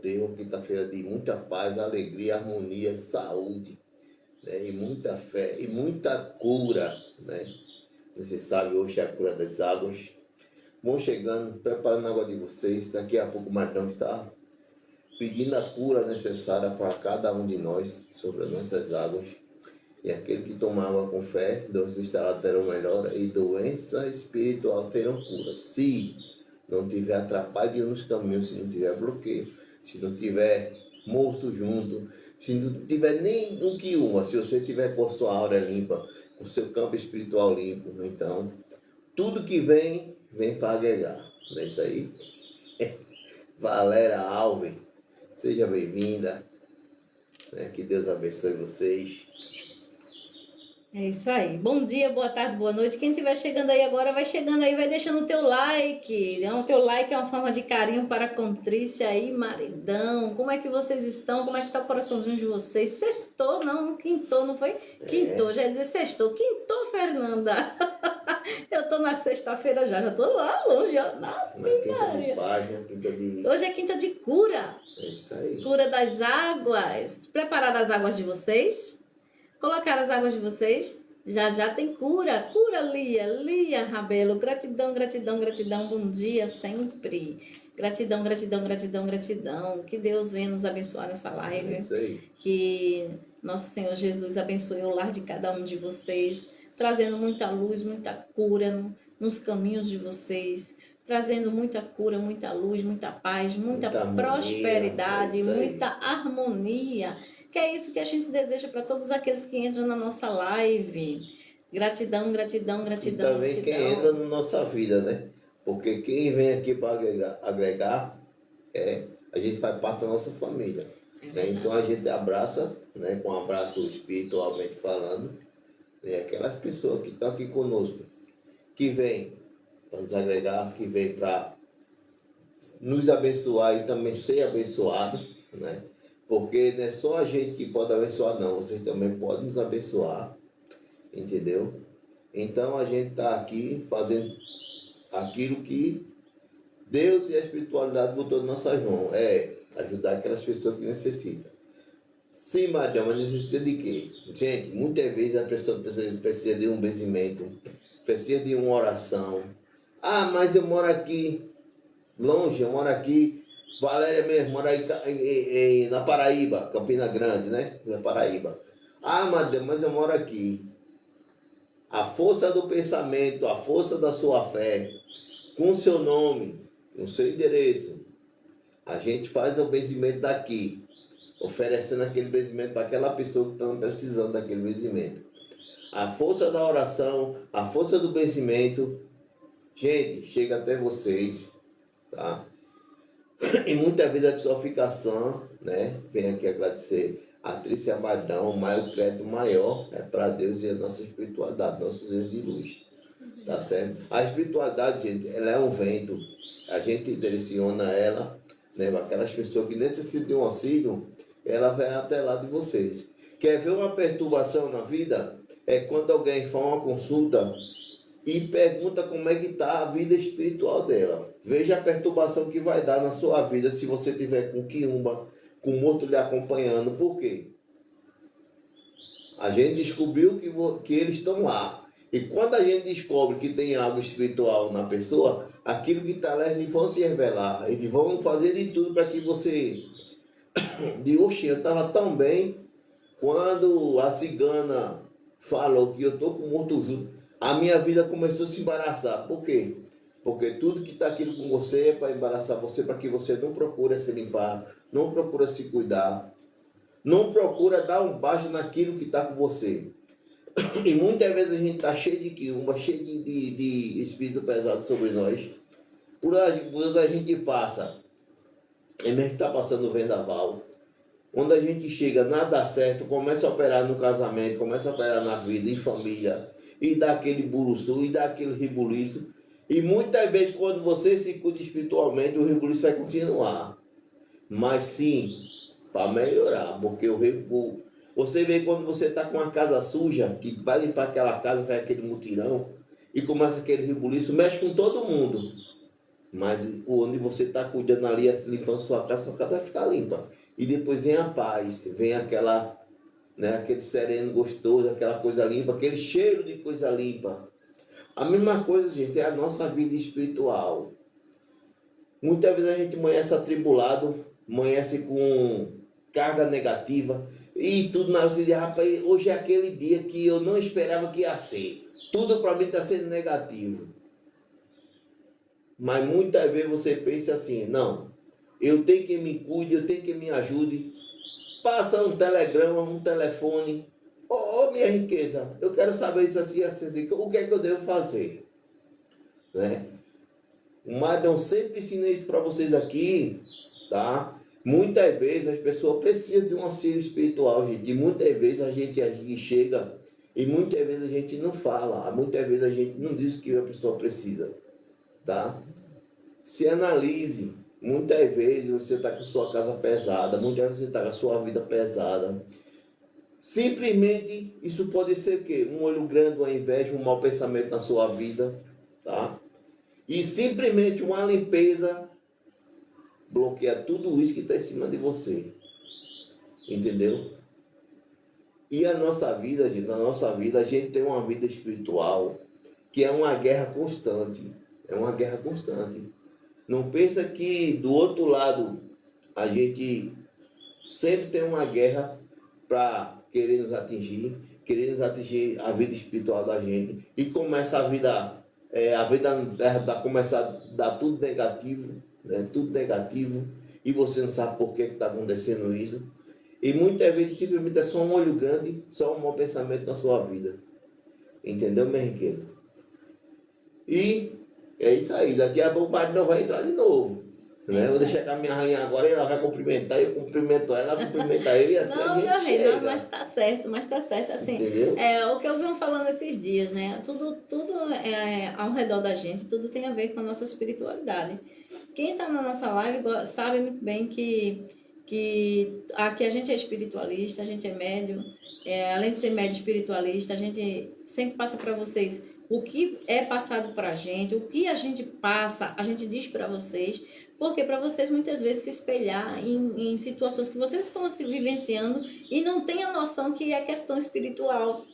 Deus, uma quinta-feira de muita paz, alegria, harmonia, saúde, né? E muita fé, e muita cura, né? Você sabe, hoje é a cura das águas. Vão chegando, preparando a água de vocês. Daqui a pouco o Martão está pedindo a cura necessária para cada um de nós sobre as nossas águas. E aquele que toma água com fé, doenças instaladas terão melhora e doença espiritual terão cura. Se não tiver atrapalho nos caminhos, se não tiver bloqueio, se não tiver morto junto, se não tiver nem um que uma, se você tiver com a sua aura limpa, com o seu campo espiritual limpo, então tudo que vem para agregar. Não é isso aí? Valéria Alves, seja bem-vinda. Que Deus abençoe vocês. É isso aí. Bom dia, boa tarde, boa noite. Quem estiver chegando aí agora, vai chegando aí, vai deixando o teu like. O teu like é uma forma de carinho para com Trícia aí, maridão. Como é que vocês estão? Como é que tá o coraçãozinho de vocês? Sextou, não? Quintou, não foi? Quintou, já ia dizer sextou. Quintou, Fernanda. Eu tô na sexta-feira já tô lá longe, ó. Hoje é quinta de cura. É isso aí. Cura das águas. Prepararam as águas de vocês? Colocar as águas de vocês, já tem cura. Cura, Lia Rabelo. Gratidão, gratidão, gratidão. Bom dia sempre. Gratidão, gratidão, gratidão, gratidão. Que Deus venha nos abençoar nessa live. É isso aí. Que nosso Senhor Jesus abençoe o lar de cada um de vocês, trazendo muita luz, muita cura nos caminhos de vocês, trazendo muita cura, muita luz, muita paz, muita prosperidade, muita harmonia. Que é isso que a gente deseja para todos aqueles que entram na nossa live. Gratidão, gratidão, gratidão. E também gratidão. Quem entra na nossa vida, né? Porque quem vem aqui para agregar a gente faz parte da nossa família. Então a gente abraça, né, com um abraço espiritualmente falando, aquelas pessoas que estão aqui conosco, que vem para nos agregar, que vem para nos abençoar e também ser abençoado, né? Porque não é só a gente que pode abençoar, não. Vocês também podem nos abençoar, entendeu? Então a gente está aqui fazendo aquilo que Deus e a espiritualidade botou nas nossas mãos. É ajudar aquelas pessoas que necessitam. Sim, Maria, mas necessita de quê? Gente, muitas vezes a pessoa precisa de um benzimento, precisa de uma oração. Ah, mas eu moro aqui longe, eu moro aqui... Valéria mesmo, mora aí na Paraíba, Campina Grande, né? Na Paraíba. Ah, mas eu moro aqui. A força do pensamento, a força da sua fé, com o seu nome, com o seu endereço, a gente faz o benzimento daqui, oferecendo aquele benzimento para aquela pessoa que está precisando daquele benzimento. A força da oração, a força do benzimento, gente, chega até vocês, tá? E muitas vezes a pessoa fica sã, né? Vem aqui agradecer a Trícia Abadão, mas o crédito maior é para Deus e a nossa espiritualidade, nossos erros de luz. Tá certo? A espiritualidade, gente, ela é um vento. A gente direciona ela, né? Aquelas pessoas que necessitam de um auxílio, ela vai até lá de vocês. Quer ver uma perturbação na vida? É quando alguém faz uma consulta e pergunta como é que está a vida espiritual dela. Veja a perturbação que vai dar na sua vida se você tiver com quiumba, com morto lhe acompanhando. Por quê? A gente descobriu que eles estão lá. E quando a gente descobre que tem algo espiritual na pessoa, aquilo que está lá, eles vão se revelar. Eles vão fazer de tudo para que você... Oxe, eu estava tão bem quando a cigana falou que eu estou com morto junto. A minha vida começou a se embaraçar. Por quê? Porque tudo que está aqui com você é para embaraçar você, para que você não procure se limpar, não procure se cuidar, não procura dar um baixo naquilo que está com você. E muitas vezes a gente está cheio de quiumba, cheio de espírito pesado sobre nós. Por onde a gente passa, é mesmo que está passando o vendaval. Quando a gente chega, nada dá certo, começa a operar no casamento, começa a operar na vida, em família, e dá aquele buruçu, e dá aquele rebuliço. E muitas vezes, quando você se cuida espiritualmente, o rebuliço vai continuar. Mas sim, para melhorar, porque você vê quando você está com uma casa suja, que vai limpar aquela casa, vai aquele mutirão, e começa aquele rebuliço, mexe com todo mundo. Mas onde você está cuidando ali, limpando sua casa vai ficar limpa. E depois vem a paz, vem aquela, né, aquele sereno gostoso, aquela coisa limpa, aquele cheiro de coisa limpa. A mesma coisa, gente, é a nossa vida espiritual. Muitas vezes a gente amanhece atribulado, amanhece com carga negativa e tudo na hora você diz, rapaz, hoje é aquele dia que eu não esperava que ia ser. Tudo para mim está sendo negativo. Mas muitas vezes você pensa assim, não, eu tenho que me cuide, eu tenho que me ajude. Passa um telegrama, um telefone. Ô, minha riqueza, eu quero saber isso assim, assim, o que é que eu devo fazer? Né? O Marião sempre ensina isso para vocês aqui, tá? Muitas vezes as pessoas precisam de um auxílio espiritual, gente. E muitas vezes a gente aqui chega e muitas vezes a gente não fala. Muitas vezes a gente não diz o que a pessoa precisa, tá? Se analise. Muitas vezes você está com sua casa pesada, muitas vezes você está com a sua vida pesada. Simplesmente isso pode ser o quê? Um olho grande, uma inveja, um mau pensamento na sua vida, tá? E simplesmente uma limpeza bloqueia tudo isso que está em cima de você. Entendeu? E a nossa vida, gente, na nossa vida, a gente tem uma vida espiritual que é uma guerra constante. É uma guerra constante. Não pensa que do outro lado a gente sempre tem uma guerra para querer nos atingir a vida espiritual da gente. E começa a vida na terra começa a dar tudo negativo, né? Tudo negativo. E você não sabe por que está acontecendo isso. E muitas vezes simplesmente é só um olho grande, só um mau pensamento na sua vida. Entendeu, minha riqueza? E é isso aí. Daqui a pouco o Padre não vai entrar de novo. Né? Eu vou deixar com a minha rainha agora e ela vai cumprimentar, eu cumprimento ela cumprimenta ele e assim não, a gente meu rei, chega. não, mas tá certo, assim. Entendeu? O que eu venho falando esses dias, né? Tudo ao redor da gente, tudo tem a ver com a nossa espiritualidade. Quem está na nossa live sabe muito bem que aqui a gente é espiritualista, a gente é médium, além de ser médium espiritualista, a gente sempre passa para vocês o que é passado para a gente, o que a gente passa, a gente diz para vocês, porque para vocês muitas vezes se espelhar em situações que vocês estão se vivenciando e não têm a noção que é questão espiritual.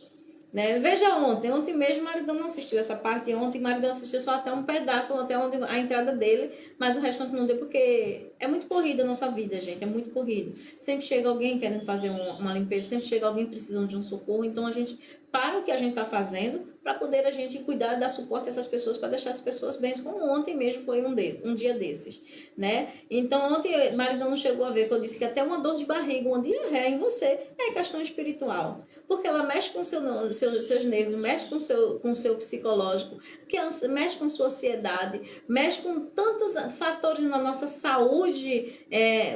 Né? Veja ontem mesmo o Maridão não assistiu essa parte, ontem o Maridão assistiu só até um pedaço, até onde a entrada dele, mas o restante não deu, porque é muito corrida a nossa vida, gente, é muito corrido. Sempre chega alguém querendo fazer uma limpeza, sempre chega alguém precisando de um socorro, então a gente para o que a gente está fazendo para poder a gente cuidar, dar suporte a essas pessoas, para deixar as pessoas bem, como ontem mesmo foi um dia desses, né? Então ontem Maridão não chegou a ver que eu disse que até uma dor de barriga, uma diarreia em você é questão espiritual, porque ela mexe com seus nervos, mexe com o seu psicológico, mexe com sua ansiedade, mexe com tantos fatores na nossa saúde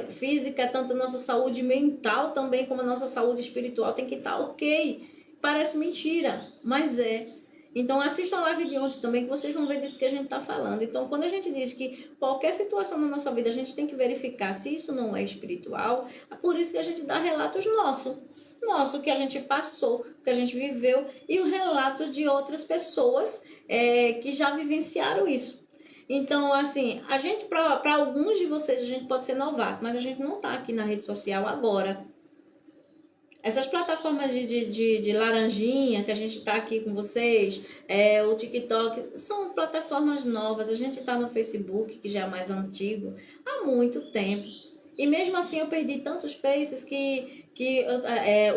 física, tanto na nossa saúde mental também, como a nossa saúde espiritual tem que estar ok. Parece mentira, mas é. Então assistam a live de ontem também, que vocês vão ver disso que a gente está falando. Então, quando a gente diz que qualquer situação na nossa vida a gente tem que verificar se isso não é espiritual, é por isso que a gente dá relatos nosso que a gente passou, que a gente viveu, e o relato de outras pessoas que já vivenciaram isso. Então, assim, a gente, para alguns de vocês, a gente pode ser novato, mas a gente não está aqui na rede social agora. Essas plataformas de laranjinha que a gente está aqui com vocês, o TikTok, são plataformas novas. A gente está no Facebook, que já é mais antigo, há muito tempo. E mesmo assim eu perdi tantos faces que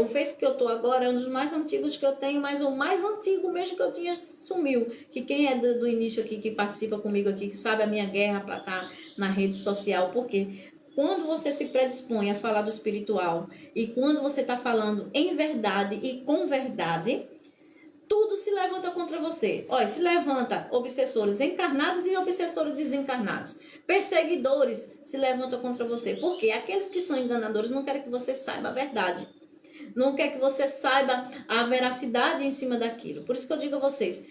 o Face que eu tô agora é um dos mais antigos que eu tenho, mas o mais antigo mesmo que eu tinha sumiu. Que quem é do início aqui, que participa comigo aqui, que sabe a minha guerra para estar na rede social, porque quando você se predispõe a falar do espiritual e quando você está falando em verdade e com verdade, tudo se levanta contra você. Olha, se levanta obsessores encarnados e obsessores desencarnados. Perseguidores se levantam contra você. Porque aqueles que são enganadores não querem que você saiba a verdade. Não quer que você saiba a veracidade em cima daquilo. Por isso que eu digo a vocês,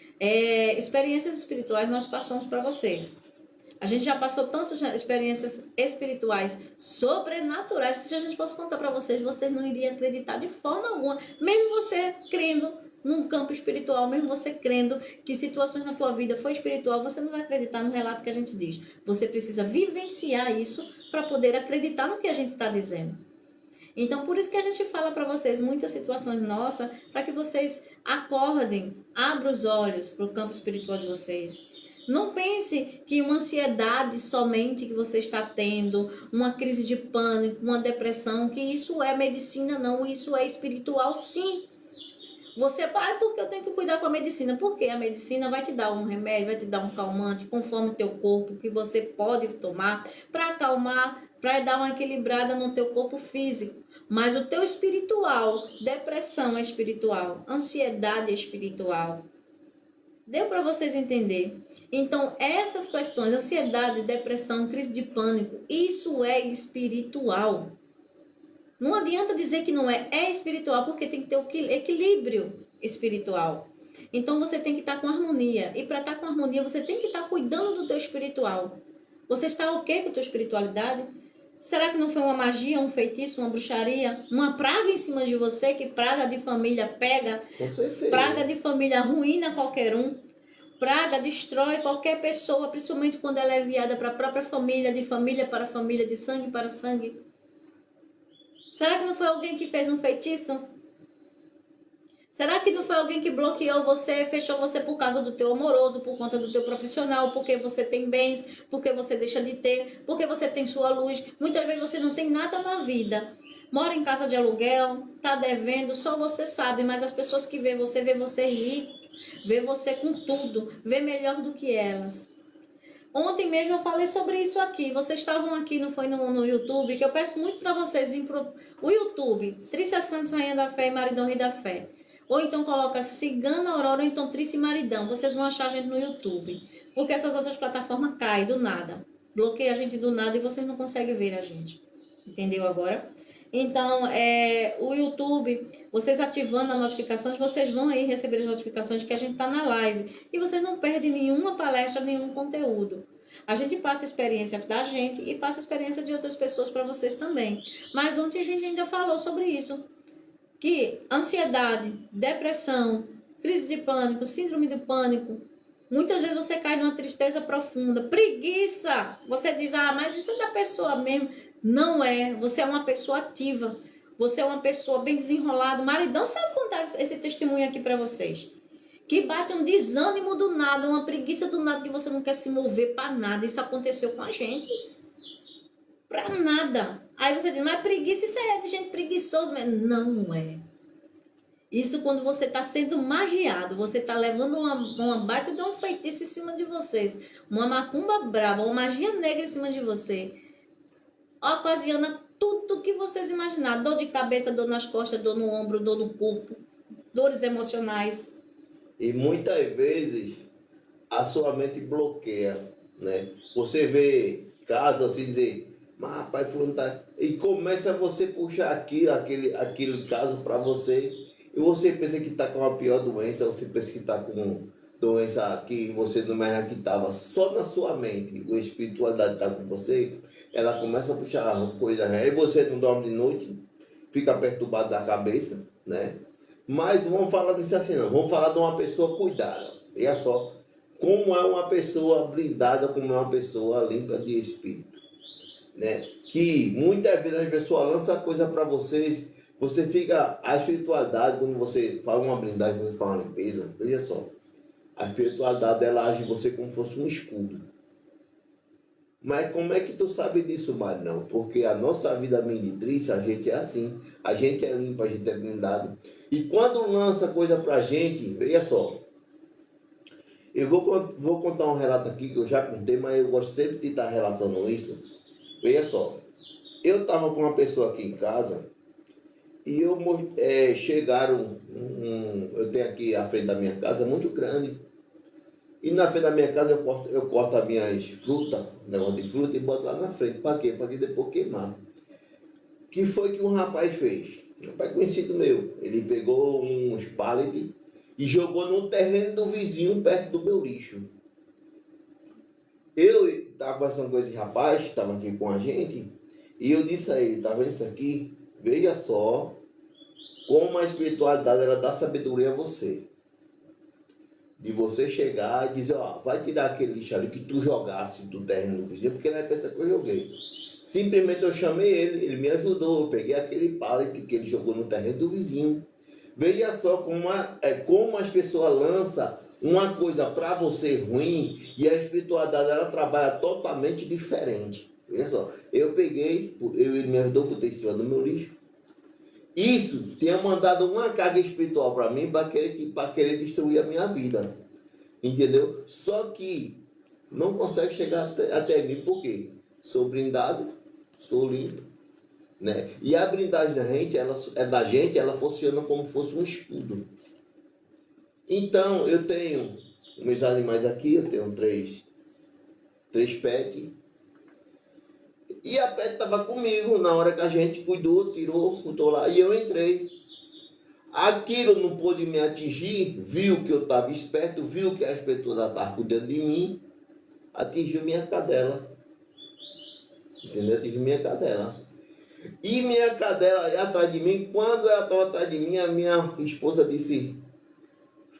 experiências espirituais nós passamos para vocês. A gente já passou tantas experiências espirituais, sobrenaturais, que se a gente fosse contar para vocês, vocês não iriam acreditar de forma alguma. Mesmo você crendo num campo espiritual, mesmo você crendo que situações na tua vida foi espiritual, você não vai acreditar no relato que a gente diz. Você precisa vivenciar isso para poder acreditar no que a gente está dizendo. Então, por isso que a gente fala para vocês muitas situações nossas, para que vocês acordem, abram os olhos para o campo espiritual de vocês. Não pense que uma ansiedade somente que você está tendo, uma crise de pânico, uma depressão, que isso é medicina, não, isso é espiritual, sim. Você vai, porque eu tenho que cuidar com a medicina. Porque a medicina vai te dar um remédio, vai te dar um calmante, conforme o teu corpo, que você pode tomar para acalmar, para dar uma equilibrada no teu corpo físico. Mas o teu espiritual, depressão é espiritual, ansiedade é espiritual. Deu para vocês entender? Então, essas questões, ansiedade, depressão, crise de pânico, isso é espiritual. Não adianta dizer que não é, é espiritual, porque tem que ter o equilíbrio espiritual. Então, você tem que estar com harmonia. E para estar com harmonia, você tem que estar cuidando do teu espiritual. Você está ok com a tua espiritualidade? Será que não foi uma magia, um feitiço, uma bruxaria, uma praga em cima de você, que praga de família pega? Com certeza. Praga de família arruína qualquer um. Praga destrói qualquer pessoa, principalmente quando ela é enviada para a própria família, de família para família, de sangue para sangue. Será que não foi alguém que fez um feitiço? Será que não foi alguém que bloqueou você, fechou você por causa do teu amoroso, por conta do teu profissional, porque você tem bens, porque você deixa de ter, porque você tem sua luz? Muitas vezes você não tem nada na vida. Mora em casa de aluguel, tá devendo, só você sabe, mas as pessoas que vê você rico, vê você com tudo, vê melhor do que elas. Ontem mesmo eu falei sobre isso aqui. Vocês estavam aqui, não foi no YouTube, que eu peço muito para vocês virem pro o YouTube, Trícia Santos, Rainha da Fé e Maridão Rei da Fé. Ou então coloca Cigana Aurora, ou então Trícia e Maridão. Vocês vão achar a gente no YouTube. Porque essas outras plataformas caem do nada. Bloqueia a gente do nada e vocês não conseguem ver a gente. Entendeu agora? Então, o YouTube, vocês ativando as notificações, vocês vão aí receber as notificações de que a gente está na live. E vocês não perdem nenhuma palestra, nenhum conteúdo. A gente passa a experiência da gente e passa a experiência de outras pessoas para vocês também. Mas ontem a gente ainda falou sobre isso. Que ansiedade, depressão, crise de pânico, síndrome de pânico, muitas vezes você cai numa tristeza profunda, preguiça. Você diz, mas isso é da pessoa mesmo. Não é, você é uma pessoa ativa, você é uma pessoa bem desenrolada. Maridão sabe contar esse testemunho aqui para vocês. Que bate um desânimo do nada, uma preguiça do nada, que você não quer se mover para nada. Isso aconteceu com a gente. Para nada. Aí você diz, mas preguiça, isso é de gente preguiçosa. Mas não é. Isso quando você está sendo magiado, você está levando uma baita de um feitiço em cima de vocês. Uma macumba brava, uma magia negra em cima de você. Ocasiona tudo que vocês imaginaram. Dor de cabeça, dor nas costas, dor no ombro, dor no corpo. Dores emocionais. E muitas vezes a sua mente bloqueia, né? Você vê casos assim, dizer, mas rapaz, fulano tá... E começa você puxar aquele caso para você, e você pensa que está com a pior doença, você pensa que está com doença que você não mais acreditava, só na sua mente, a espiritualidade está com você, ela começa a puxar coisa, aí você não dorme de noite, fica perturbado da cabeça, né? Mas vamos falar disso assim, não. Vamos falar de uma pessoa cuidada. E é só como é uma pessoa blindada, como é uma pessoa limpa de espírito, né? Que muitas vezes a pessoa lança coisa para vocês, você fica... A espiritualidade, quando você fala uma blindagem, quando você fala uma limpeza, veja só, a espiritualidade, ela age em você como se fosse um escudo. Mas como é que tu sabe disso, Mário? Não, porque a nossa vida meditrice, a gente é assim, a gente é limpo, a gente é blindado. E quando lança coisa pra gente, veja só, eu vou contar um relato aqui que eu já contei, mas eu gosto sempre de estar relatando isso. Veja só, eu estava com uma pessoa aqui em casa e chegaram, eu tenho aqui a frente da minha casa, muito grande. E na frente da minha casa eu corto as minhas frutas, negócio de fruta, e boto lá na frente. Para quê? Para que depois queimar. O que foi que um rapaz fez? Um rapaz conhecido meu. Ele pegou uns pallets e jogou no terreno do vizinho perto do meu lixo. estava conversando com esse rapaz que estava aqui com a gente, e eu disse a ele, tá vendo isso aqui? Veja só como a espiritualidade ela dá sabedoria a você. De você chegar e dizer, ó, vai tirar aquele lixo ali que tu jogasse do terreno do vizinho, porque ele vai pensar que eu joguei. Simplesmente eu chamei ele me ajudou, eu peguei aquele pallet que ele jogou no terreno do vizinho. Veja só como as pessoas lançam uma coisa para você ruim e a espiritualidade ela trabalha totalmente diferente. Veja só, ele me ajudou por ter em cima do meu lixo. Isso tinha mandado uma carga espiritual para mim para querer destruir a minha vida. Entendeu? Só que não consegue chegar até mim, por quê? Sou blindado, sou limpo. Né? E a blindagem da gente, ela funciona como se fosse um escudo. Então, eu tenho meus animais aqui, eu tenho três pets. E a pet estava comigo na hora que a gente cuidou, tirou, botou lá, e eu entrei. Aquilo não pôde me atingir, viu que eu estava esperto, viu que a espiritualidade estava cuidando de mim, atingiu minha cadela. Entendeu? Atingiu minha cadela. E minha cadela atrás de mim, quando ela estava atrás de mim, a minha esposa disse,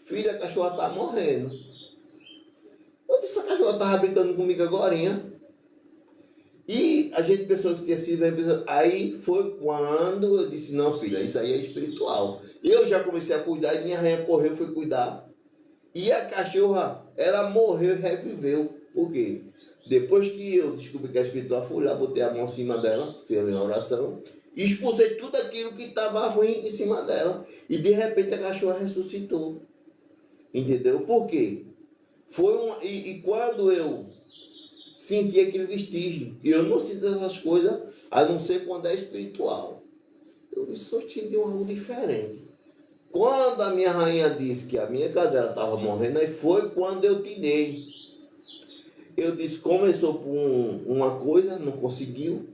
filha, a cachorra está morrendo. Eu disse, a cachorra estava brincando comigo agorinha. E a gente pensou que tinha sido... Aí foi quando eu disse, não, filha, isso aí é espiritual. Eu já comecei a cuidar e minha rainha correu, foi cuidar. E a cachorra, ela morreu e reviveu. Por quê? Depois que eu descobri que é espiritual, fui lá, botei a mão em cima dela, fiz a minha oração, e expulsei tudo aquilo que estava ruim em cima dela. E de repente a cachorra ressuscitou. Entendeu? Por quê? E quando eu senti aquele vestígio, e eu não sinto essas coisas, a não ser quando é espiritual. Eu só senti algo diferente. Quando a minha rainha disse que a minha cadela estava morrendo, aí foi quando eu tirei. Eu disse, começou por uma coisa, não conseguiu.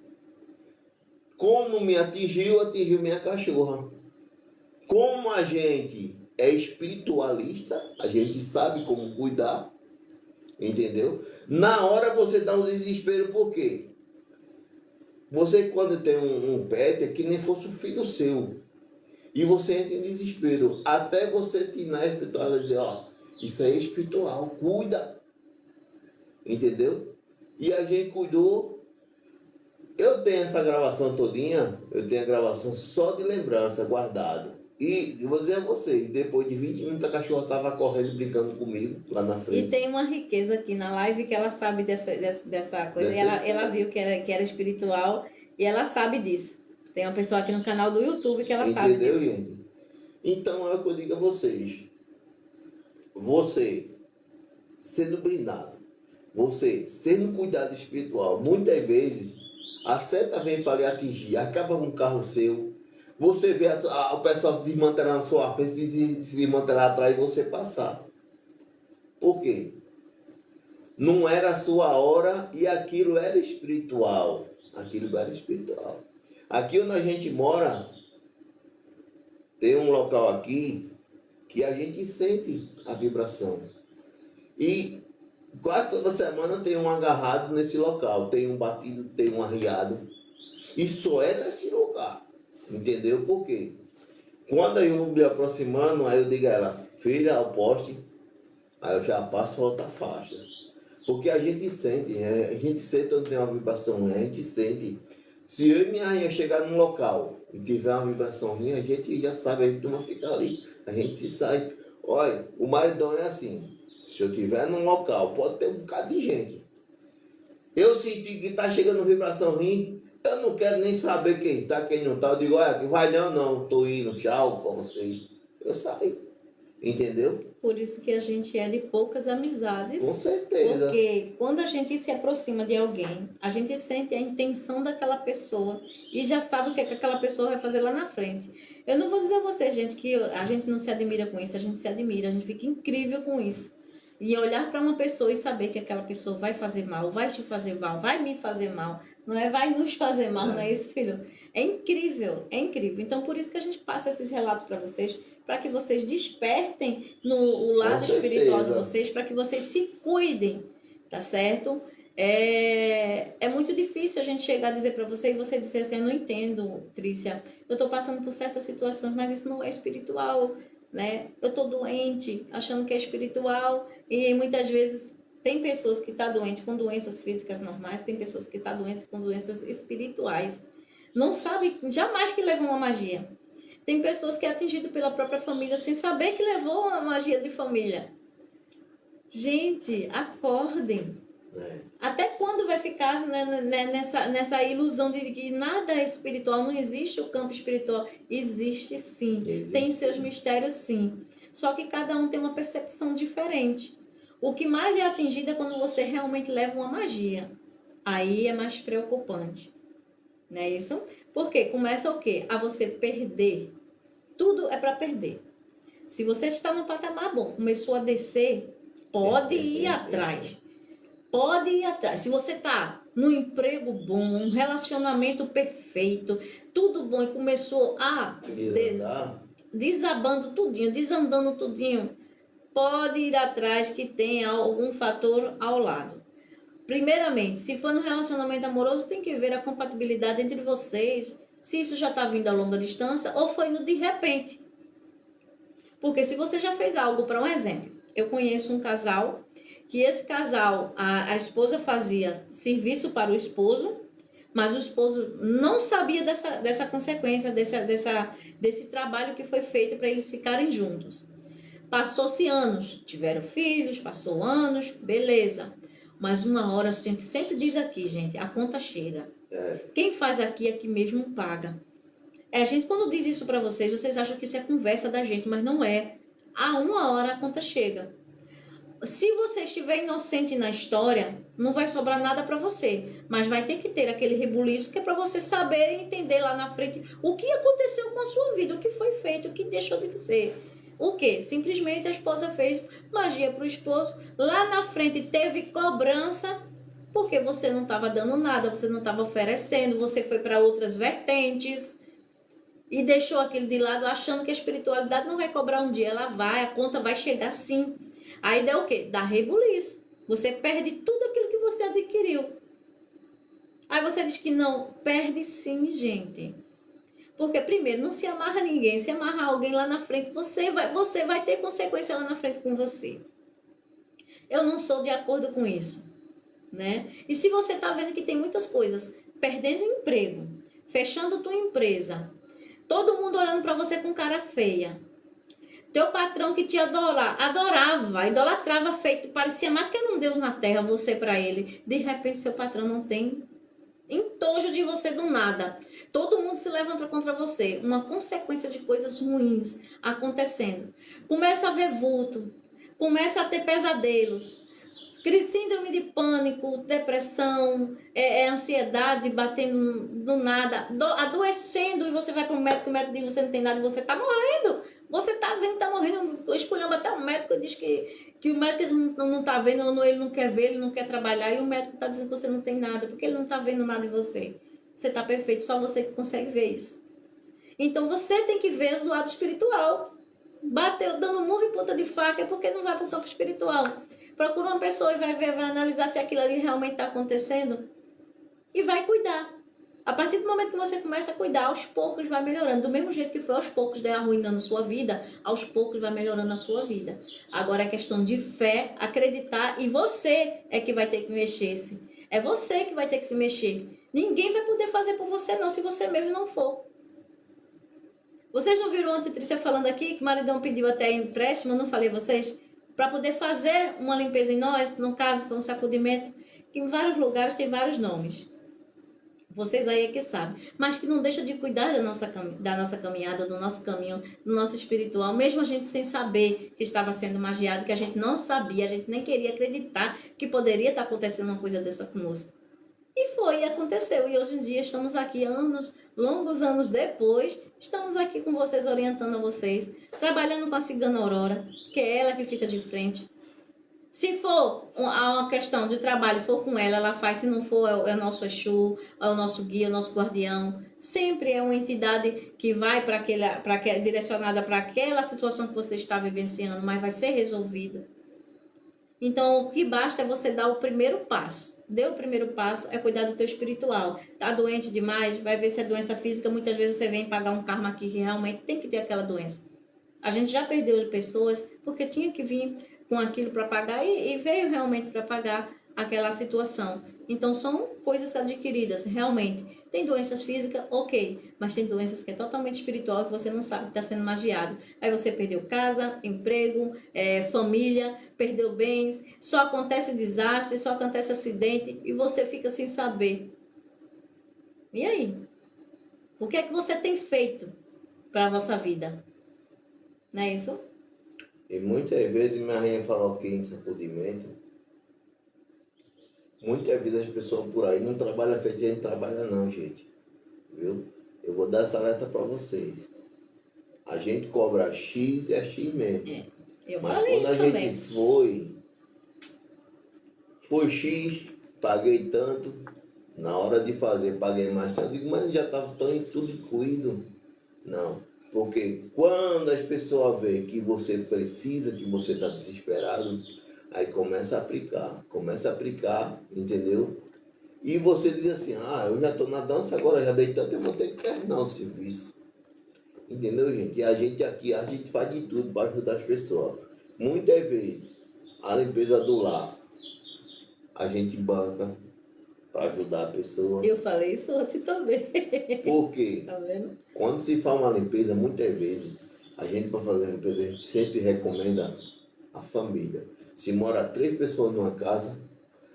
Como me atingiu minha cachorra. Como a gente é espiritualista, a gente sabe como cuidar, entendeu? Na hora você dá um desespero, por quê? Você quando tem um pet, é que nem fosse um filho seu. E você entra em desespero. Até você tirar a espiritualidade e dizer, ó, isso aí é espiritual, cuida. Entendeu? E a gente cuidou. Eu tenho essa gravação todinha, eu tenho a gravação só de lembrança, guardado. E eu vou dizer a vocês, depois de 20 minutos a cachorra estava correndo, brincando comigo lá na frente. E tem uma riqueza aqui na live que ela sabe dessa coisa. Ela viu que era espiritual e ela sabe disso. Tem uma pessoa aqui no canal do YouTube que ela sabe disso. Entendeu, gente? Então é o que eu digo a vocês. Você sendo brindado, você sendo cuidado espiritual, muitas vezes a seta vem para lhe atingir, acaba com um carro seu, você vê o pessoal se desmantelar na sua frente, se desmantelar atrás e você passar. Por quê? Não era a sua hora e aquilo era espiritual. Aquilo era espiritual. Aqui onde a gente mora, tem um local aqui que a gente sente a vibração. E quase toda semana tem um agarrado nesse local, tem um batido, tem um arriado. E só é desse lugar. Entendeu? Por quê? Quando eu vou me aproximando, aí eu digo a ela, filha, ao poste, aí eu já passo a outra faixa. Porque a gente sente onde tem uma vibração ruim, a gente sente. Se eu e minha rainha chegar num local e tiver uma vibração ruim, a gente já sabe, a gente não fica ali, a gente se sai. Olha, o maridão é assim, se eu estiver num local, pode ter um bocado de gente. Eu senti que está chegando vibração ruim, eu não quero nem saber quem está, quem não está. Eu digo, olha, vai não, estou indo, tchau com vocês. Eu saio, entendeu? Por isso que a gente é de poucas amizades. Com certeza. Porque quando a gente se aproxima de alguém, a gente sente a intenção daquela pessoa e já sabe o que aquela pessoa vai fazer lá na frente. Eu não vou dizer a você, gente, que a gente não se admira com isso, a gente se admira, a gente fica incrível com isso. E olhar para uma pessoa e saber que aquela pessoa vai fazer mal, vai te fazer mal, vai me fazer mal, não é? Vai nos fazer mal, não é isso, filho? É incrível, é incrível. Então, por isso que a gente passa esses relatos para vocês, para que vocês despertem no lado espiritual de vocês, para que vocês se cuidem, tá certo? É muito difícil a gente chegar a dizer para você e você dizer assim, eu não entendo, Trícia, eu estou passando por certas situações, mas isso não é espiritual, né? Eu estou doente, achando que é espiritual, e muitas vezes tem pessoas que estão doentes com doenças físicas normais, tem pessoas que estão doentes com doenças espirituais. Não sabe jamais que levam uma magia. Tem pessoas que é atingido pela própria família sem saber que levou uma magia de família. Gente, acordem. Até quando vai ficar, né, nessa ilusão de que nada é espiritual? Não existe o campo espiritual. Existe sim. Existe. Tem seus mistérios sim. Só que cada um tem uma percepção diferente. O que mais é atingido é quando você realmente leva uma magia. Aí é mais preocupante. Não é isso? Porque começa o quê? A você perder. Tudo é para perder. Se você está no patamar bom, começou a descer, pode ir atrás. Pode ir atrás. Se você está num emprego bom, um relacionamento perfeito, tudo bom, e começou a desabando tudinho, desandando tudinho, pode ir atrás que tem algum fator ao lado. Primeiramente, se for no relacionamento amoroso, tem que ver a compatibilidade entre vocês, se isso já está vindo a longa distância ou foi no de repente. Porque se você já fez algo, para um exemplo, eu conheço um casal que esse casal, a esposa fazia serviço para o esposo, mas o esposo não sabia dessa consequência, desse trabalho que foi feito para eles ficarem juntos. Passou-se anos, tiveram filhos, passou anos, beleza. Mas uma hora, sempre diz aqui, gente, a conta chega. Quem faz aqui mesmo paga. A gente, quando diz isso para vocês acham que isso é conversa da gente, mas não é. A uma hora a conta chega. Se você estiver inocente na história, não vai sobrar nada para você, mas vai ter que ter aquele rebuliço que é para você saber e entender lá na frente o que aconteceu com a sua vida, o que foi feito, o que deixou de ser. O que? Simplesmente a esposa fez magia para o esposo, lá na frente teve cobrança, porque você não estava dando nada, você não estava oferecendo, você foi para outras vertentes e deixou aquilo de lado achando que a espiritualidade não vai cobrar um dia, ela vai, a conta vai chegar sim. Aí dá o quê? Dá rebuliço. Você perde tudo aquilo que você adquiriu. Aí você diz que não. Perde sim, gente. Porque primeiro, não se amarra ninguém. Se amarrar alguém lá na frente, você vai ter consequência lá na frente com você. Eu não sou de acordo com isso, né? E se você está vendo que tem muitas coisas, perdendo emprego, fechando tua empresa, todo mundo olhando para você com cara feia, teu patrão que te adorava, idolatrava, feito, parecia mais que era um Deus na terra, você para ele. De repente, seu patrão não tem entojo de você do nada. Todo mundo se levanta contra você. Uma consequência de coisas ruins acontecendo. Começa a ver vulto, começa a ter pesadelos, síndrome de pânico, depressão, ansiedade batendo do nada, adoecendo, e você vai para o médico diz que você não tem nada e você está morrendo. Você está vendo que está morrendo, escolhendo até o médico e diz que o médico não está vendo, ele não quer ver, ele não quer trabalhar, e o médico está dizendo que você não tem nada, porque ele não está vendo nada em você. Você está perfeito, só você que consegue ver isso. Então você tem que ver o lado espiritual. Bateu dando murro e ponta de faca é porque não vai para o campo espiritual. Procura uma pessoa e vai analisar se aquilo ali realmente está acontecendo e vai cuidar. A partir do momento que você começa a cuidar, aos poucos vai melhorando. Do mesmo jeito que foi aos poucos arruinando sua vida, aos poucos vai melhorando a sua vida. Agora é questão de fé, acreditar, e você é que vai ter que mexer-se. É você que vai ter que se mexer. Ninguém vai poder fazer por você não, se você mesmo não for. Vocês não viram ontem Trícia falando aqui que o maridão pediu até empréstimo, eu não falei a vocês? Para poder fazer uma limpeza em nós, no caso foi um sacudimento, que em vários lugares tem vários nomes. Vocês aí é que sabem. Mas que não deixa de cuidar da nossa caminhada, do nosso caminho, do nosso espiritual. Mesmo a gente sem saber que estava sendo magiado, que a gente não sabia, a gente nem queria acreditar que poderia estar acontecendo uma coisa dessa conosco. E foi, e aconteceu. E hoje em dia estamos aqui longos anos depois, estamos aqui com vocês, orientando a vocês, trabalhando com a cigana Aurora, que é ela que fica de frente. Se for uma questão de trabalho, for com ela, ela faz. Se não for, é o nosso Exu, é o nosso guia, é o nosso guardião. Sempre é uma entidade que vai direcionada para aquela situação que você está vivenciando, mas vai ser resolvido. Então, o que basta é você dar o primeiro passo. dê o primeiro passo, é cuidar do teu espiritual. Tá doente demais, vai ver se é doença física, muitas vezes você vem pagar um karma aqui que realmente tem que ter aquela doença. A gente já perdeu pessoas porque tinha que vir com aquilo para pagar e veio realmente para pagar aquela situação. Então são coisas adquiridas, realmente. Tem doenças físicas, ok, mas tem doenças que é totalmente espiritual que você não sabe que está sendo magiado. Aí você perdeu casa, emprego, família, perdeu bens, só acontece desastre, só acontece acidente e você fica sem saber. E aí? O que é que você tem feito para a vossa vida? Não é isso? E muitas vezes minha rainha falou aqui em sacudimento, muitas vezes as pessoas por aí não trabalham feito a gente trabalha não, gente. Viu? Eu vou dar essa alerta para vocês. A gente cobra X e é X mesmo. Eu Mas falei quando isso a também. gente foi X, paguei tanto, na hora de fazer paguei mais tanto, eu digo, mas já estava tudo incluído. Não, porque quando as pessoas veem que você precisa, que você está desesperado, aí começa a aplicar, entendeu? E você diz assim, eu já estou na dança agora, já dei tanto, eu vou ter que terminar o serviço. Entendeu, gente? E a gente aqui, a gente faz de tudo para ajudar as pessoas. Muitas vezes, a limpeza do lar, a gente banca para ajudar a pessoa. Eu falei isso ontem também. Por quê? Tá vendo? Quando se faz uma limpeza, muitas vezes, a gente para fazer limpeza, a gente sempre recomenda a família. Se mora 3 pessoas numa casa,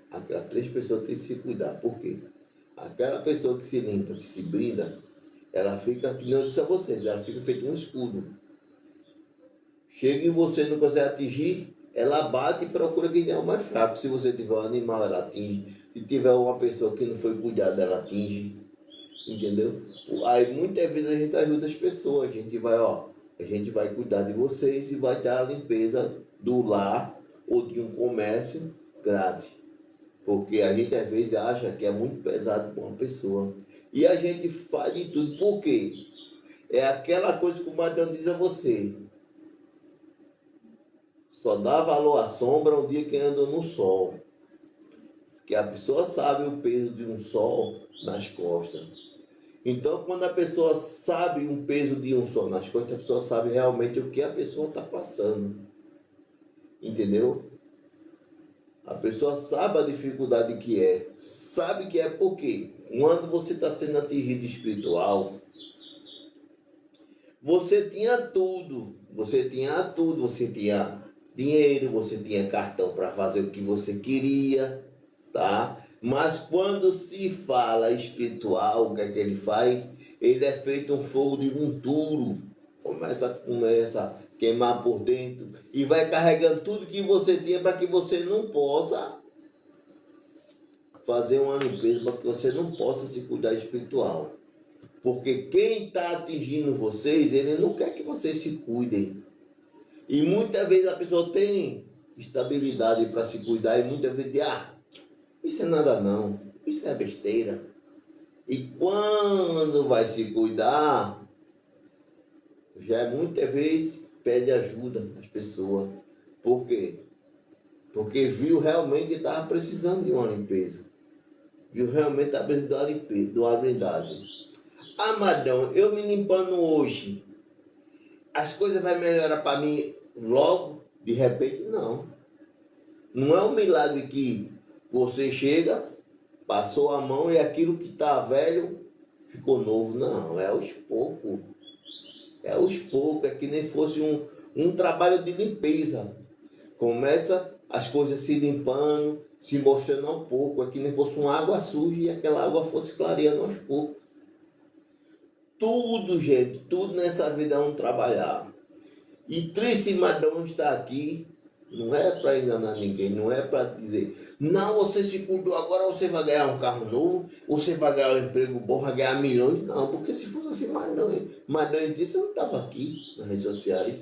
aquelas 3 pessoas têm que se cuidar. Por quê? Aquela pessoa que se limpa, que se brinda, ela fica, que não disse a vocês, ela fica feito um escudo. Chega e você não consegue atingir, ela bate e procura quem é o mais fraco. Se você tiver um animal, ela atinge. Se tiver uma pessoa que não foi cuidada, ela atinge. Entendeu? Aí muitas vezes a gente ajuda as pessoas. A gente vai cuidar de vocês e vai dar a limpeza do lar ou de um comércio grátis. Porque a gente às vezes acha que é muito pesado para uma pessoa. E a gente faz de tudo. Por quê? É aquela coisa que o Madão diz a você. Só dá valor à sombra um dia que anda no sol. Que a pessoa sabe o peso de um sol nas costas. Então, quando a pessoa sabe o peso de um sol nas costas, a pessoa sabe realmente o que a pessoa está passando. Entendeu? A pessoa sabe a dificuldade que é. Sabe que é porque quando você está sendo atingido espiritual, você tinha tudo. Você tinha tudo. Você tinha dinheiro, você tinha cartão para fazer o que você queria, tá? Mas quando se fala espiritual, o que é que ele faz? Ele é feito um fogo de monturo. Começa a queimar por dentro e vai carregando tudo que você tinha para que você não possa fazer uma limpeza, para que você não possa se cuidar espiritual. Porque quem está atingindo vocês, ele não quer que vocês se cuidem. E muitas vezes a pessoa tem estabilidade para se cuidar e muitas vezes diz, isso é nada não, isso é besteira. E quando vai se cuidar, já muitas vezes pede ajuda das pessoas. Por quê? Porque viu realmente que estava precisando de uma limpeza. Viu realmente estava precisando de uma limpeza, de uma blindagem. Madão, eu me limpando hoje, as coisas vão melhorar para mim logo? De repente, não. Não é um milagre que você chega, passou a mão e aquilo que está velho ficou novo. Não, é aos poucos. É aos poucos, é que nem fosse um trabalho de limpeza. Começa as coisas se limpando, se mostrando aos poucos, é que nem fosse uma água suja e aquela água fosse clareando aos poucos. Tudo, gente, tudo nessa vida é um trabalhar. E Trícia Madão está aqui, não é para enganar ninguém, não é para dizer, não, você se cuidou agora, você vai ganhar um carro novo, você vai ganhar um emprego bom, vai ganhar milhões. Não, porque se fosse assim, Madão disse, eu não estava aqui nas redes sociais,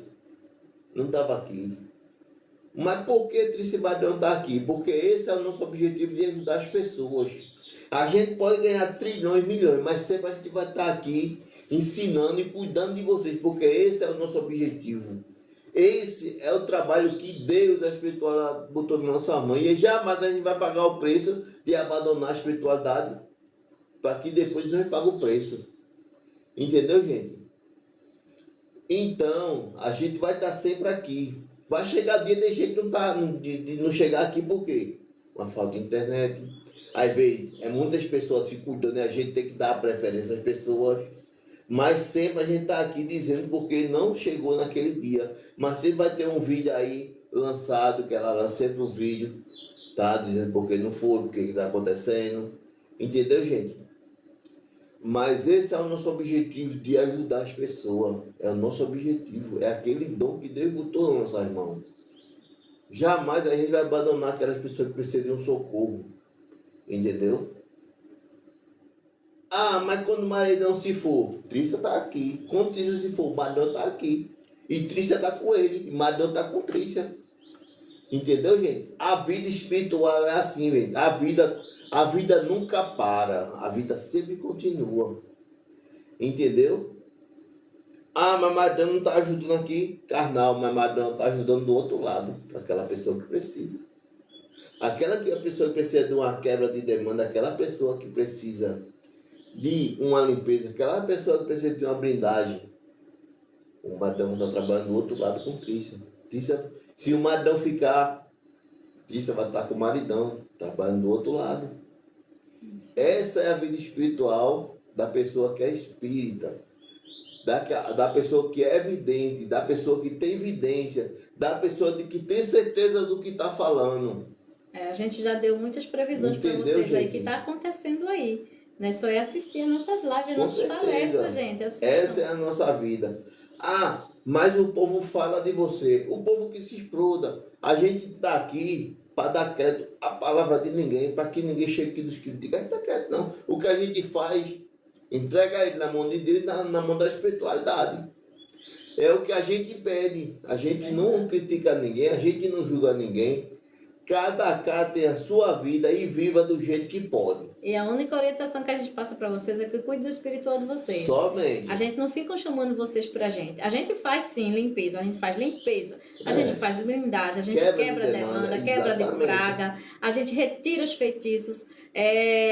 não estava aqui. Mas por que Trícia Madão está aqui? Porque esse é o nosso objetivo de ajudar as pessoas. A gente pode ganhar trilhões, milhões, mas sempre a gente vai estar aqui ensinando e cuidando de vocês, porque esse é o nosso objetivo. Esse é o trabalho que Deus, a espiritualidade, botou na nossa mão. E jamais a gente vai pagar o preço de abandonar a espiritualidade para que depois nós pague o preço. Entendeu, gente? Então, a gente vai estar sempre aqui. Vai chegar dia de gente de não chegar aqui, por quê? Uma falta de internet. Às vezes, muitas pessoas se cuidando e a gente tem que dar a preferência às pessoas. Mas sempre a gente está aqui dizendo porque não chegou naquele dia. Mas sempre vai ter um vídeo aí lançado, que ela lança sempre um vídeo, tá? Dizendo porque não foi, porque está acontecendo. Entendeu, gente? Mas esse é o nosso objetivo, de ajudar as pessoas. É o nosso objetivo. É aquele dom que Deus botou nas nossas mãos. Jamais a gente vai abandonar aquelas pessoas que precisam de um socorro. Entendeu? Ah, mas quando o maridão se for, Trícia está aqui. Quando Trícia se for, o maridão está aqui. E Trícia está com ele. E o maridão está com Trícia. Entendeu, gente? A vida espiritual é assim, gente. A vida nunca para. A vida sempre continua. Entendeu? Ah, mas maridão não está ajudando aqui. Carnal, mas maridão está ajudando do outro lado. Para aquela pessoa que precisa. Aquela pessoa que precisa de uma quebra de demanda. Aquela pessoa que precisa de uma limpeza, aquela pessoa que precisa de uma blindagem, o maridão está trabalhando do outro lado com Trícia. Se o maridão ficar, Trícia vai estar com o maridão, trabalhando do outro lado. Essa é a vida espiritual da pessoa que é espírita, da pessoa que é evidente, da pessoa que tem evidência, da pessoa que tem certeza do que está falando. A gente já deu muitas previsões para vocês, gente? Aí que está acontecendo aí. Não é só ir assistir as nossas lives, as nossas palestras, gente. Assistam. Essa é a nossa vida. Ah, mas o povo fala de você. O povo que se exploda. A gente está aqui para dar crédito à palavra de ninguém, para que ninguém chegue aqui nos critica. A gente não dá crédito, não. O que a gente faz, entrega ele na mão de Deus e na mão da espiritualidade. É o que a gente pede. A gente não critica ninguém, a gente não julga ninguém. Cada cara tem a sua vida e viva do jeito que pode. E a única orientação que a gente passa para vocês é que cuide do espiritual de vocês. Somente. A gente não fica chamando vocês pra gente. A gente faz sim limpeza, a gente faz limpeza. A gente faz blindagem, a gente quebra demanda, quebra de praga, a gente retira os feitiços,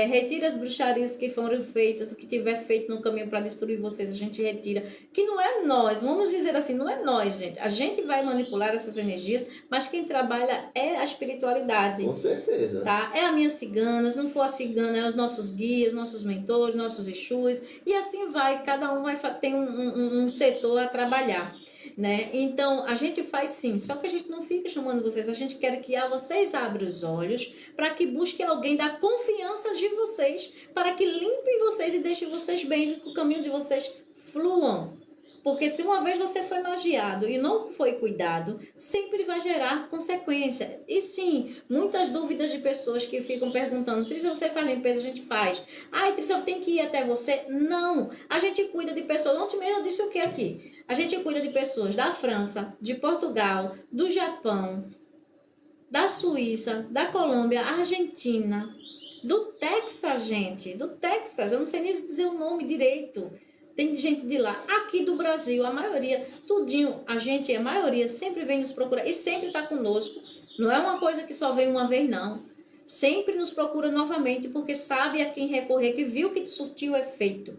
retira as bruxarias que foram feitas, o que tiver feito no caminho para destruir vocês, a gente retira. Que não é nós, vamos dizer assim, não é nós, gente. A gente vai manipular essas energias, mas quem trabalha é a espiritualidade. Com certeza. Tá? É a minha cigana, se não for a cigana, é os nossos guias, nossos mentores, nossos exus, e assim vai, cada um vai ter um setor a trabalhar. Né? Então, a gente faz sim, só que a gente não fica chamando vocês, a gente quer que vocês abram os olhos para que busque alguém da confiança de vocês, para que limpe vocês e deixe vocês bem, que o caminho de vocês fluam. Porque se uma vez você foi magiado e não foi cuidado, sempre vai gerar consequência. E sim, muitas dúvidas de pessoas que ficam perguntando: Trícia, você faz limpeza? A gente faz. Ai, Trícia, eu tenho que ir até você? Não, a gente cuida de pessoas. Ontem mesmo eu disse o que aqui? A gente cuida de pessoas da França, de Portugal, do Japão, da Suíça, da Colômbia, Argentina, do Texas, gente. Do Texas, eu não sei nem dizer o nome direito. Tem gente de lá, aqui do Brasil, a maioria, tudinho, a maioria sempre vem nos procurar e sempre está conosco. Não é uma coisa que só vem uma vez, não. Sempre nos procura novamente, porque sabe a quem recorrer, que viu que surtiu efeito.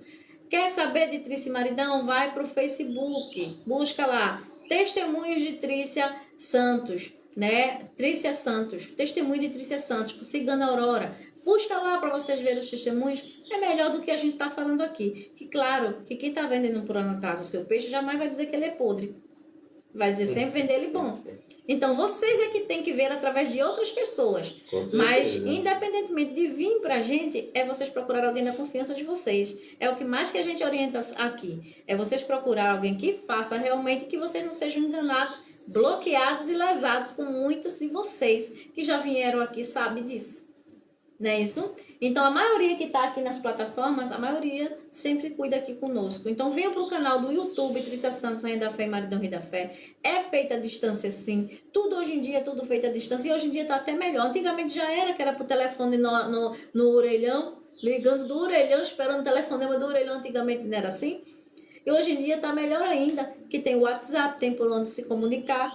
Quer saber de Trícia e Maridão? Vai para o Facebook, busca lá, Testemunhos de Trícia Santos, né? Trícia Santos, Testemunho de Trícia Santos, com Cigana Aurora. Busca lá para vocês verem os testemunhos. É melhor do que a gente está falando aqui. Que claro, que quem está vendendo por um acaso o seu peixe jamais vai dizer que ele é podre. Vai dizer sempre vender ele bom. Então vocês é que tem que ver através de outras pessoas. Mas independentemente de vir para a gente, é vocês procurar alguém da confiança de vocês. É o que mais que a gente orienta aqui. É vocês procurar alguém que faça realmente, que vocês não sejam enganados, bloqueados e lesados, com muitos de vocês que já vieram aqui sabem disso. Não é isso? Então, a maioria que está aqui nas plataformas, a maioria sempre cuida aqui conosco. Então, venha para o canal do YouTube, Trícia Santos, Rainha da Fé e Maridão Rei da Fé. É feita à distância, sim. Tudo hoje em dia, tudo feito à distância. E hoje em dia está até melhor. Antigamente já era, que era por telefone no orelhão, ligando do orelhão, esperando o telefonema do orelhão. Antigamente não era assim. E hoje em dia está melhor ainda, que tem o WhatsApp, tem por onde se comunicar.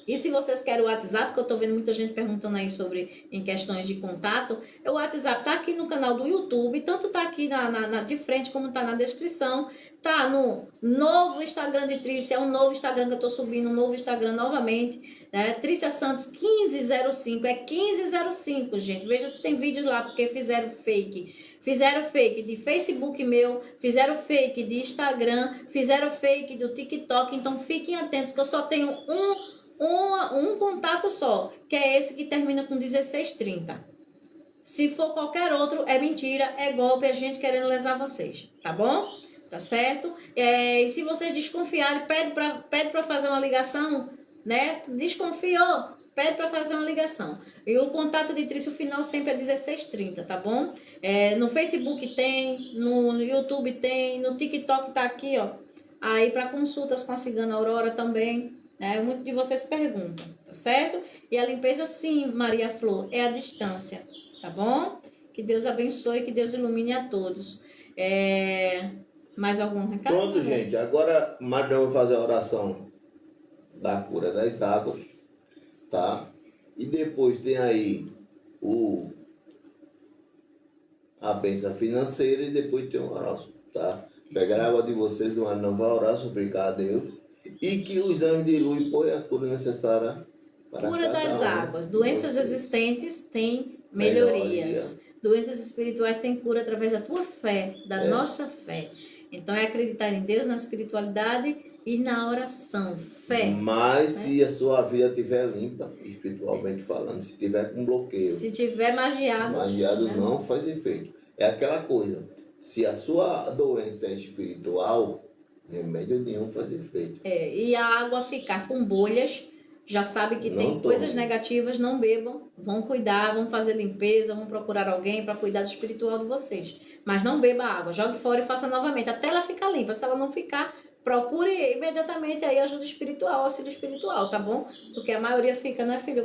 E se vocês querem o WhatsApp, que eu estou vendo muita gente perguntando aí sobre em questões de contato, o WhatsApp está aqui no canal do YouTube, tanto está aqui de frente como está na descrição. Tá no novo Instagram de Trícia, é um novo Instagram que eu estou subindo, um novo Instagram novamente, né? Trícia Santos 1505, é 1505, gente. Veja se tem vídeo lá, porque fizeram fake. Fizeram fake de Facebook meu, fizeram fake de Instagram, fizeram fake do TikTok, então fiquem atentos que eu só tenho um contato só, que é esse que termina com 1630. Se for qualquer outro, é mentira, é golpe, é gente querendo lesar vocês, tá bom? Tá certo? E se vocês desconfiarem, pede para fazer uma ligação, né? Desconfiou, pede para fazer uma ligação. E o contato de Trícia, o final sempre é 1630, tá bom? No Facebook tem, no YouTube tem, no TikTok tá aqui, ó. Aí para consultas com a Cigana Aurora também, né? Muito de vocês perguntam, tá certo? E a limpeza, sim, Maria Flor, é a distância, tá bom? Que Deus abençoe, que Deus ilumine a todos. Mais algum recado? Pronto, gente. Agora, Maria vai fazer a oração da cura das águas, tá? E depois tem aí a bênção financeira e depois tem uma oração, tá? Pegar a água de vocês, o Maria vai orar, suplicar a Deus e que os anjos de luz ponham a cura necessária para cura das águas. Doenças existentes têm melhorias. Doenças espirituais têm cura através da tua fé, da nossa fé. Então é acreditar em Deus, na espiritualidade e na oração. Fé. Mas se a sua vida estiver limpa, espiritualmente falando, se tiver com bloqueio. Se tiver magiado. Magiado, né? Não faz efeito. É aquela coisa. Se a sua doença é espiritual, remédio nenhum faz efeito. E a água ficar com bolhas, já sabe que tem coisas negativas, não bebam. Vão cuidar, vão fazer limpeza, vão procurar alguém para cuidar do espiritual de vocês. Mas não beba água, jogue fora e faça novamente, até ela ficar limpa. Se ela não ficar, procure imediatamente aí ajuda espiritual, auxílio espiritual, tá bom? Porque a maioria fica, né, filho,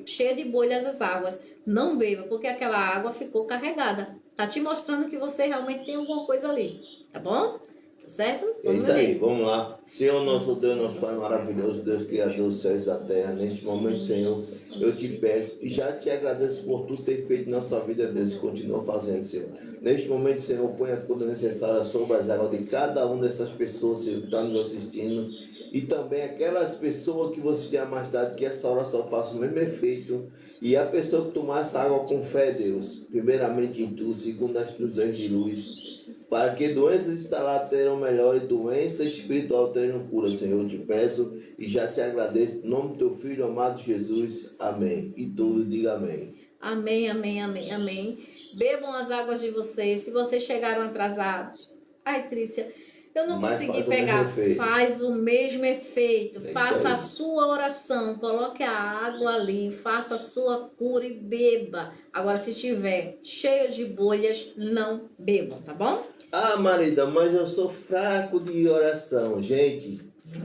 cheia de bolhas as águas. Não beba, porque aquela água ficou carregada. Tá te mostrando que você realmente tem alguma coisa ali, tá bom? Certo? É isso aí, vamos lá. Senhor, nosso Deus, nosso Pai maravilhoso, Deus Criador dos céus e da terra, neste momento, Senhor, eu te peço e já te agradeço por tudo ter feito na nossa vida, Deus, e continua fazendo, Senhor. Neste momento, Senhor, põe a cura necessária sobre as águas de cada uma dessas pessoas, Senhor, que está nos assistindo. E também aquelas pessoas que você tenha mais dado, que essa oração faça o mesmo efeito. E a pessoa que tomar essa água com fé, Deus, primeiramente em tu, segundo as teus anjos de luz, para que doenças instaladas terão melhor e doenças espirituais terão cura, Senhor, eu te peço e já te agradeço. Em nome do teu Filho amado Jesus, amém. E todos digam amém. Amém, amém, amém, amém. Bebam as águas de vocês, se vocês chegaram atrasados. Ai, Trícia, eu não consegui pegar. Faz o mesmo efeito. Faça a sua oração. Coloque a água ali. Faça a sua cura e beba. Agora, se estiver cheio de bolhas, não bebam, tá bom? Ah, marida, mas eu sou fraco de oração. Gente,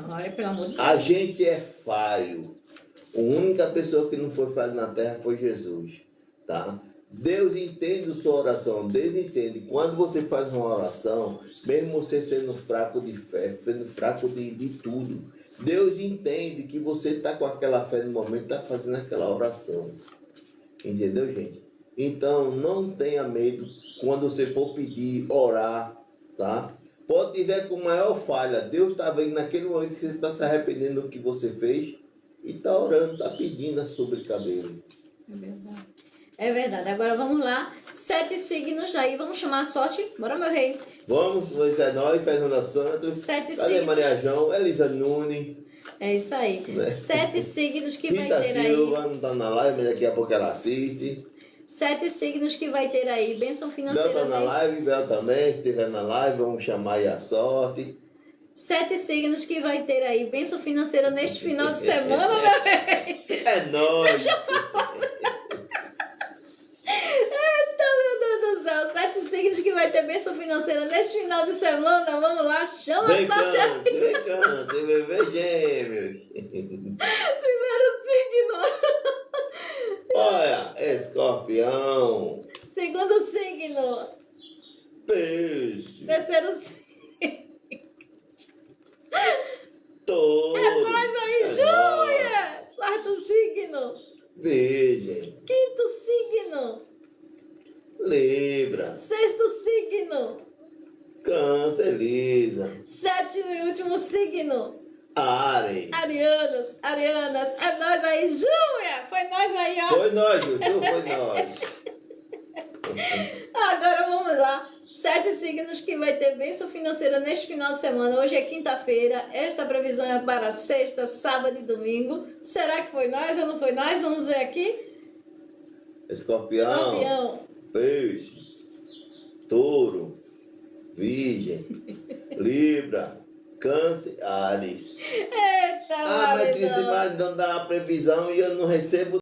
olha, pelo amor de Deus. A gente é falho. A única pessoa que não foi falho na terra foi Jesus, tá? Deus entende a sua oração, Deus entende. Quando você faz uma oração, mesmo você sendo fraco de fé, sendo fraco de tudo, Deus entende que você está com aquela fé no momento, está fazendo aquela oração. Entendeu, gente? Então, não tenha medo quando você for pedir, orar, tá? Pode tiver com maior falha, Deus está vendo naquele momento que você está se arrependendo do que você fez e está orando, está pedindo a sobrecarga dele. É verdade. É verdade. Agora vamos lá. 7 signos aí. Vamos chamar a sorte. Bora, meu rei. Vamos, Luiz Nós, Fernanda Santos. 7 Cadê signos. Maria João? Elisa Nunes. É isso aí. 7 signos que Rita vai ter Silva, aí. não está na live, mas daqui a pouco ela assiste. 7 signos que vai ter aí. Bênção financeira. Bel está na live, Bel também. Se estiver na live, vamos chamar aí a sorte. 7 signos que vai ter aí. Bênção financeira neste final de semana, meu rei. É nóis. Deixa eu falar. Eita, meu Deus do céu. 7 signos que vai ter bênção financeira neste final de semana. Vamos lá, chama a sorte aí. Vem câncer, bebê gêmeos. Primeiro signo. Olha, escorpião. Segundo signo. Peixe. Terceiro signo. Beleza. Sétimo e último signo. Ares. Arianos, Arianas, é nós aí, Júlia! Foi nós aí, ó. Foi nós, Juju, foi nós. Agora vamos lá. 7 signos que vai ter bênção financeira neste final de semana. Hoje é quinta-feira. Esta previsão é para sexta, sábado e domingo. Será que foi nós ou não foi nós? Vamos ver aqui. Escorpião. Escorpião. Peixe. Touro. Virgem. Libra. Câncer. Ares. Eita, Mas maridão. Trícia Maridão dá uma previsão e eu não recebo